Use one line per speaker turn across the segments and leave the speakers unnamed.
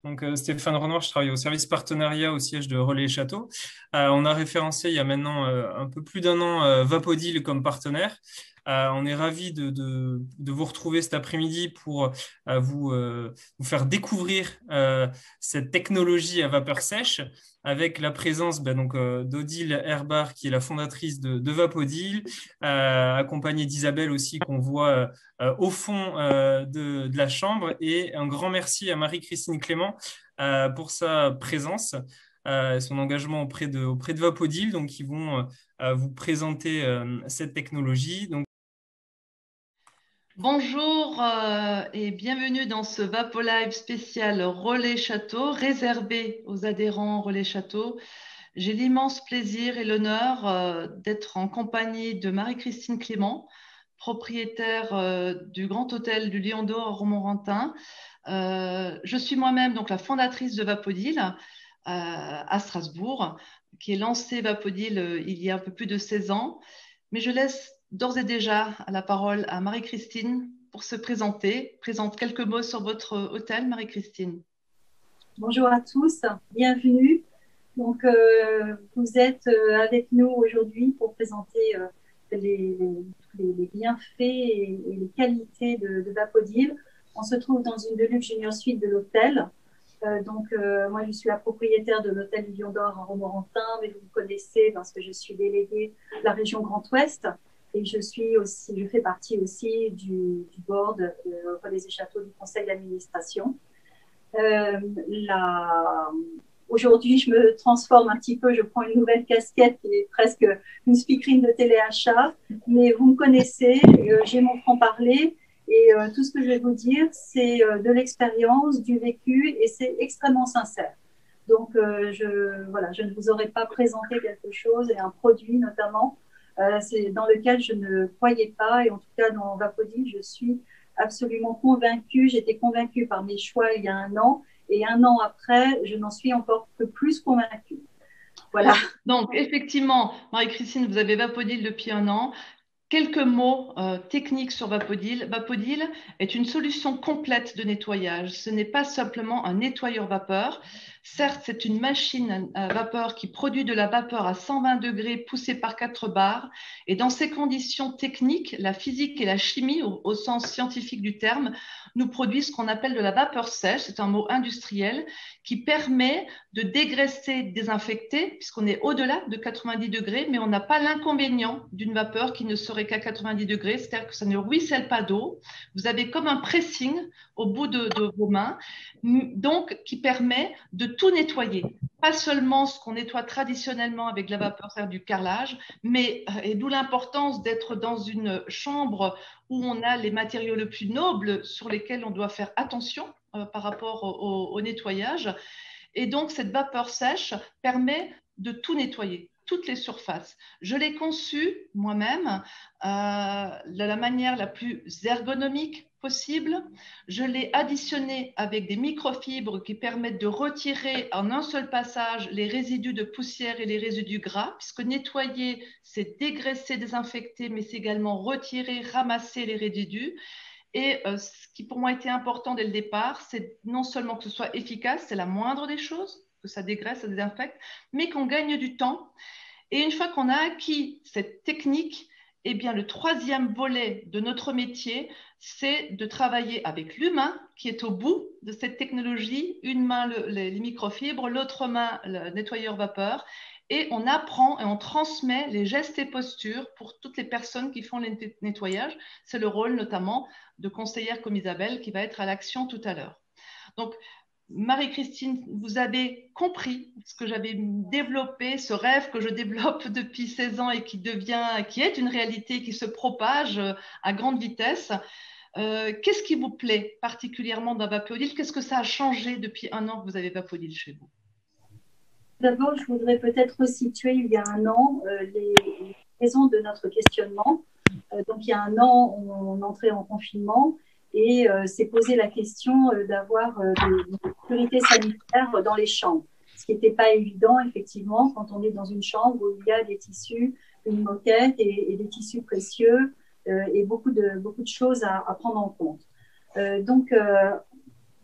Donc, Stéphane Renoir, je travaille au service partenariat au siège de Relais Château. On a référencé il y a maintenant un peu plus d'un an Vapodil comme partenaire. On est ravis de vous retrouver cet après-midi pour vous faire découvrir cette technologie à vapeur sèche avec la présence d'Odile Herbar, qui est la fondatrice de Vapodil, accompagnée d'Isabelle aussi qu'on voit au fond de la chambre. Et un grand merci à Marie-Christine Clément pour sa présence, et son engagement auprès de Vapodil. Donc, ils vont vous présenter cette technologie. Donc,
Bonjour et bienvenue dans ce VapoLive spécial Relais Château, réservé aux adhérents Relais Château. J'ai l'immense plaisir et l'honneur d'être en compagnie de Marie-Christine Clément, propriétaire du Grand Hôtel du Lion d'Or à Romorantin. Je suis moi-même donc la fondatrice de Vapodil à Strasbourg, qui est lancé Vapodil il y a un peu plus de 16 ans. Mais je laisse d'ores et déjà la parole à Marie-Christine pour se présenter. Présente quelques mots sur votre hôtel, Marie-Christine.
Bonjour à tous, bienvenue. Donc, vous êtes avec nous aujourd'hui pour présenter les bienfaits et les qualités de Vapodil. On se trouve dans une Deluxe Junior Suite de l'hôtel. Moi, je suis la propriétaire de l'hôtel Lion d'Or à Romorantin, mais vous me connaissez parce que je suis déléguée de la région Grand Ouest et je fais partie aussi du board Relais et Châteaux du conseil d'administration. Euh, la... Aujourd'hui, je me transforme un petit peu, je prends une nouvelle casquette qui est presque une speakerine de téléachat, mais vous me connaissez, j'ai mon franc-parler et tout ce que je vais vous dire, c'est de l'expérience, du vécu et c'est extrêmement sincère. Donc, je ne vous aurais pas présenté quelque chose et un produit notamment c'est dans lequel je ne croyais pas et en tout cas dans Vapodil, je suis absolument convaincue. J'étais convaincue par mes choix il y a un an et un an après, je n'en suis encore que plus convaincue. Voilà.
Donc, effectivement, Marie-Christine, vous avez Vapodil depuis un an. Quelques mots techniques sur Vapodil. Vapodil est une solution complète de nettoyage. Ce n'est pas simplement un nettoyeur vapeur. Certes, c'est une machine à vapeur qui produit de la vapeur à 120 degrés poussée par 4 bars. Et dans ces conditions techniques, la physique et la chimie, au sens scientifique du terme, nous produisent ce qu'on appelle de la vapeur sèche. C'est un mot industriel qui permet de dégraisser, désinfecter, puisqu'on est au-delà de 90 degrés, mais on n'a pas l'inconvénient d'une vapeur qui ne serait qu'à 90 degrés, c'est-à-dire que ça ne ruisselle pas d'eau. Vous avez comme un pressing au bout de vos mains, donc qui permet de tout nettoyer. Pas seulement ce qu'on nettoie traditionnellement avec la vapeur, c'est-à-dire du carrelage, mais, et d'où l'importance d'être dans une chambre où on a les matériaux les plus nobles sur lesquels on doit faire attention par rapport au nettoyage. Et donc, cette vapeur sèche permet de tout nettoyer, toutes les surfaces. Je l'ai conçue moi-même de la manière la plus ergonomique possible. Je l'ai additionnée avec des microfibres qui permettent de retirer en un seul passage les résidus de poussière et les résidus gras, puisque nettoyer, c'est dégraisser, désinfecter, mais c'est également retirer, ramasser les résidus. Et ce qui pour moi était important dès le départ, c'est non seulement que ce soit efficace, c'est la moindre des choses, que ça dégraisse, ça désinfecte, mais qu'on gagne du temps. Et une fois qu'on a acquis cette technique, eh bien, le troisième volet de notre métier, c'est de travailler avec l'humain qui est au bout de cette technologie, une main les microfibres, l'autre main le nettoyeur vapeur, et on apprend et on transmet les gestes et postures pour toutes les personnes qui font les nettoyages. C'est le rôle notamment de conseillère comme Isabelle qui va être à l'action tout à l'heure. Donc, Marie-Christine, vous avez compris ce que j'avais développé, ce rêve que je développe depuis 16 ans et qui est une réalité qui se propage à grande vitesse. Qu'est-ce qui vous plaît particulièrement dans Vapodil? Qu'est-ce que ça a changé depuis un an que vous avez Vapodil chez vous?
D'abord, je voudrais peut-être resituer il y a un an les raisons de notre questionnement. Donc, il y a un an, on entrait en confinement et s'est posé la question d'avoir de sécurité sanitaire dans les chambres. Ce qui n'était pas évident, effectivement, quand on est dans une chambre où il y a des tissus, une moquette et des tissus précieux et beaucoup de choses à prendre en compte. Donc,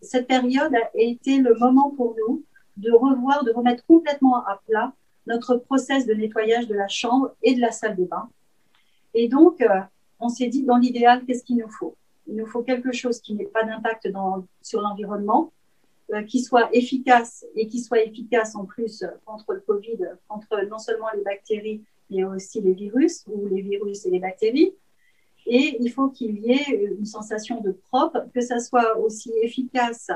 cette période a été le moment pour nous de revoir, de remettre complètement à plat notre process de nettoyage de la chambre et de la salle de bain. Et donc, on s'est dit, dans l'idéal, qu'est-ce qu'il nous faut? Il nous faut quelque chose qui n'ait pas d'impact sur l'environnement, qui soit efficace et qui soit efficace en plus contre le Covid, contre non seulement les bactéries, mais aussi les virus, ou les virus et les bactéries. Et il faut qu'il y ait une sensation de propre, que ça soit aussi efficace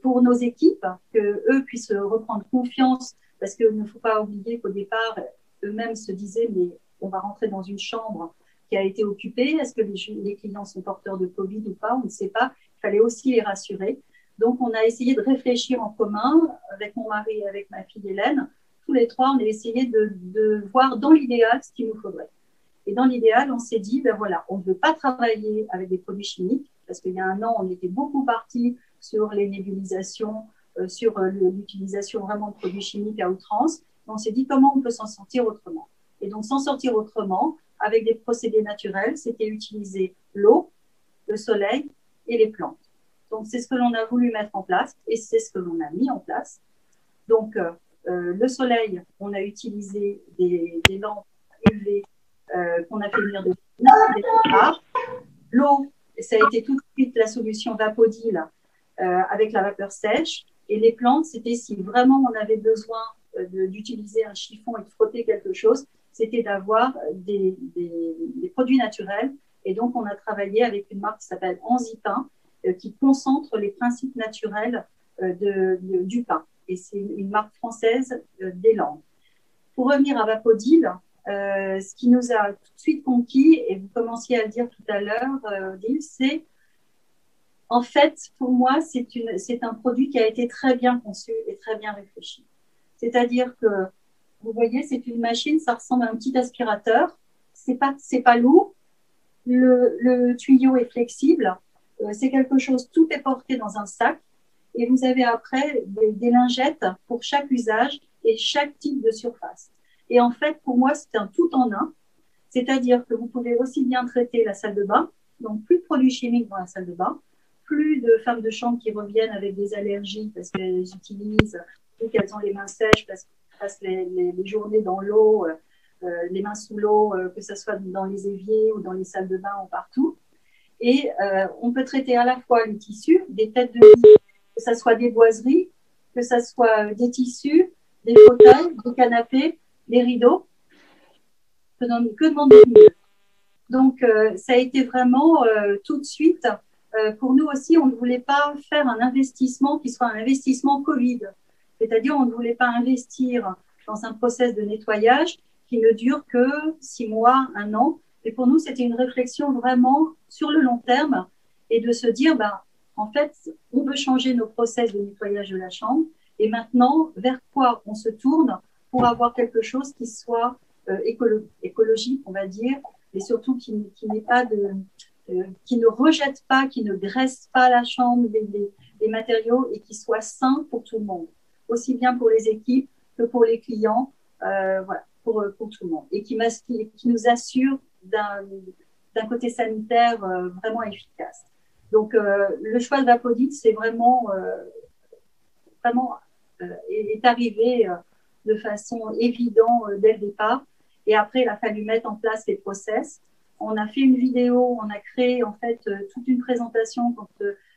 pour nos équipes, qu'eux puissent reprendre confiance, parce qu'il ne faut pas oublier qu'au départ, eux-mêmes se disaient, mais on va rentrer dans une chambre qui a été occupée, est-ce que les clients sont porteurs de Covid ou pas? On ne sait pas, il fallait aussi les rassurer. Donc, on a essayé de réfléchir en commun avec mon mari et avec ma fille Hélène. Tous les trois, on a essayé de voir dans l'idéal ce qu'il nous faudrait. Et dans l'idéal, on s'est dit, ben voilà, on ne veut pas travailler avec des produits chimiques, parce qu'il y a un an, on était beaucoup parti sur les nébulisations, sur l'utilisation vraiment de produits chimiques à outrance. On s'est dit comment on peut s'en sortir autrement. Et donc, s'en sortir autrement, avec des procédés naturels, c'était utiliser l'eau, le soleil et les plantes. Donc, c'est ce que l'on a voulu mettre en place et c'est ce que l'on a mis en place. Donc, le soleil, on a utilisé des lampes UV qu'on a fait venir de Chine. L'eau, ça a été tout de suite la solution Vapodil avec la vapeur sèche. Et les plantes, c'était si vraiment on avait besoin d'utiliser un chiffon et de frotter quelque chose, c'était d'avoir des produits naturels. Et donc, on a travaillé avec une marque qui s'appelle Enzipin, qui concentre les principes naturels du pain. Et c'est une marque française des Landes. Pour revenir à Vapodil, ce qui nous a tout de suite conquis, et vous commenciez à le dire tout à l'heure, Odile, c'est en fait, pour moi, c'est un produit qui a été très bien conçu et très bien réfléchi. C'est-à-dire que, vous voyez, c'est une machine, ça ressemble à un petit aspirateur. C'est pas lourd. Le tuyau est flexible. C'est quelque chose, tout est porté dans un sac. Et vous avez après des lingettes pour chaque usage et chaque type de surface. Et en fait, pour moi, c'est un tout en un. C'est-à-dire que vous pouvez aussi bien traiter la salle de bain, donc plus de produits chimiques dans la salle de bain, plus de femmes de chambre qui reviennent avec des allergies parce qu'elles utilisent ou qu'elles ont les mains sèches parce qu'elles passent les journées dans l'eau, les mains sous l'eau, que ce soit dans les éviers ou dans les salles de bain ou partout. Et on peut traiter à la fois les tissus, des têtes de lit, que ce soit des boiseries, que ce soit des tissus, des fauteuils, des canapés, des rideaux. Que demander de mieux? Donc, ça a été vraiment tout de suite. Pour nous aussi, on ne voulait pas faire un investissement qui soit un investissement Covid. C'est-à-dire, on ne voulait pas investir dans un process de nettoyage qui ne dure que 6 mois, 1 an. Et pour nous, c'était une réflexion vraiment sur le long terme et de se dire, en fait, on veut changer nos process de nettoyage de la chambre. Et maintenant, vers quoi on se tourne pour avoir quelque chose qui soit écologique, on va dire, et surtout qui n'est pas qui ne rejette pas, qui ne graisse pas la chambre, les matériaux et qui soit sain pour tout le monde, aussi bien pour les équipes que pour les clients, voilà, pour tout le monde, et qui nous assure d'un côté sanitaire vraiment efficace. Donc, le choix de Vapodil, c'est vraiment est arrivé de façon évidente dès le départ. Et après, il a fallu mettre en place les process. On a fait une vidéo, on a créé en fait toute une présentation quand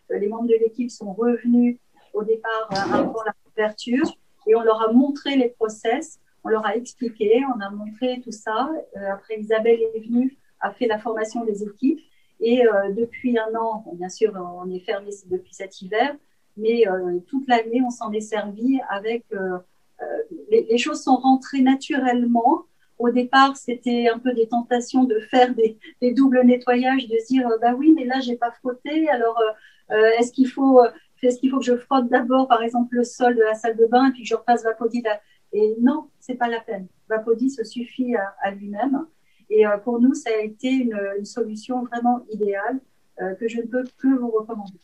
les membres de l'équipe sont revenus au départ avant la couverture et on leur a montré les process, on leur a expliqué, on a montré tout ça. Après, Isabelle est venue, a fait la formation des équipes et depuis 1 an, bien sûr, on est fermé depuis cet hiver, mais toute l'année, on s'en est servi avec… les choses sont rentrées naturellement. Au départ, c'était un peu des tentations de faire des doubles nettoyages, de se dire oui, mais là, j'ai pas frotté. Alors, est-ce qu'il faut que je frotte d'abord, par exemple, le sol de la salle de bain et puis que je repasse Vapodil Et non, c'est pas la peine. Vapodil se suffit à lui-même. Et pour nous, ça a été une solution vraiment idéale que je ne peux que vous recommander.